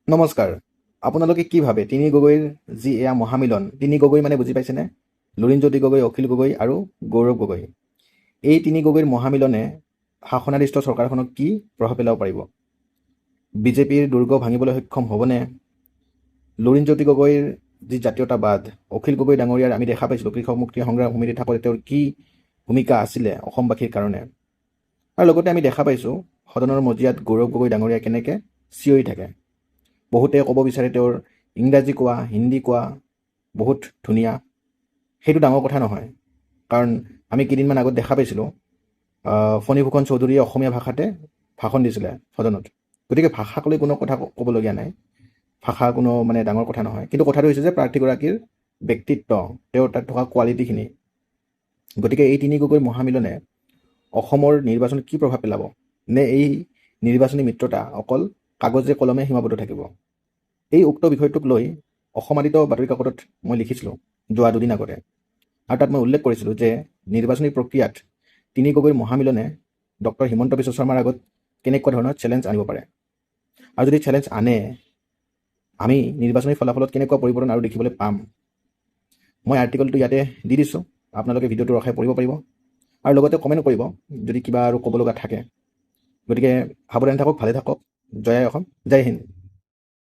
নমস্কাৰ। আপোনালোকে কি ভাবে তিনি গগৈৰ যি এয়া মহামিলন, তিনি গগৈ মানে বুজি পাইছেনে? লুৰিণজ্যোতি গগৈ, অখিল গগৈ আৰু গৌৰৱ গগৈ। এই তিনি গগৈৰ মহামিলনে শাসনাধিষ্ঠ চৰকাৰখনক কি প্ৰভাৱ পেলাব পাৰিব? বিজেপিৰ দুৰ্গ ভাঙিবলৈ সক্ষম হ'বনে? লুৰিণজ্যোতি গগৈৰ যি জাতীয়তাবাদ, অখিল গগৈ ডাঙৰীয়াৰ আমি দেখা পাইছিলোঁ কৃষক মুক্তি সংগ্ৰাম সমিতি থাকোঁতে তেওঁৰ কি ভূমিকা আছিলে অসমবাসীৰ কাৰণে। আৰু লগতে আমি দেখা পাইছোঁ সদনৰ মজিয়াত গৌৰৱ গগৈ ডাঙৰীয়া কেনেকৈ চিঞৰি থাকে। বহুতে ক'ব বিচাৰে তেওঁৰ ইংৰাজী কোৱা, হিন্দী কোৱা বহুত ধুনীয়া। সেইটো ডাঙৰ কথা নহয়, কাৰণ আমি কেইদিনমান আগত দেখা পাইছিলোঁ ফণীভূষণ চৌধুৰীয়ে অসমীয়া ভাষাতে ভাষণ দিছিলে সদনত। গতিকে ভাষাক লৈ কোনো কথা ক'বলগীয়া নাই, ভাষা কোনো মানে ডাঙৰ কথা নহয়। কিন্তু কথাটো হৈছে যে প্ৰাৰ্থীগৰাকীৰ ব্যক্তিত্ব, তেওঁৰ তাত থকা কোৱালিটিখিনি। গতিকে এই তিনি গগৈৰ মহামিলনে অসমৰ নিৰ্বাচনত কি প্ৰভাৱ পেলাব? নে এই নিৰ্বাচনী মিত্ৰতা অকল কাগজে কলমে সীমাবদ্ধ থাকিব? এই উক্ত বিষয়টোক লৈ অসম আদিত বাতৰি কাকতত মই লিখিছিলোঁ যোৱা দুদিন আগতে, আৰু তাত মই উল্লেখ কৰিছিলোঁ যে নিৰ্বাচনী প্ৰক্ৰিয়াত তিনি গগৈৰ মহামিলনে ডক্টৰ হিমন্ত বিশ্ব শৰ্মাৰ আগত কেনেকুৱা ধৰণৰ চেলেঞ্জ আনিব পাৰে, আৰু যদি চেলেঞ্জ আনে আমি নিৰ্বাচনী ফলাফলত কেনেকুৱা পৰিৱৰ্তন আৰু দেখিবলৈ পাম। মই আৰ্টিকলটো ইয়াতে দি দিছোঁ, আপোনালোকে ভিডিঅ'টো ৰখাই পঢ়িব পাৰিব, আৰু লগতে কমেণ্ট কৰিব যদি কিবা আৰু ক'ব লগা থাকে। গতিকে সাৱধানে থাকক, ভালে থাকক। জয় আই অসম, জয় হিন্দ।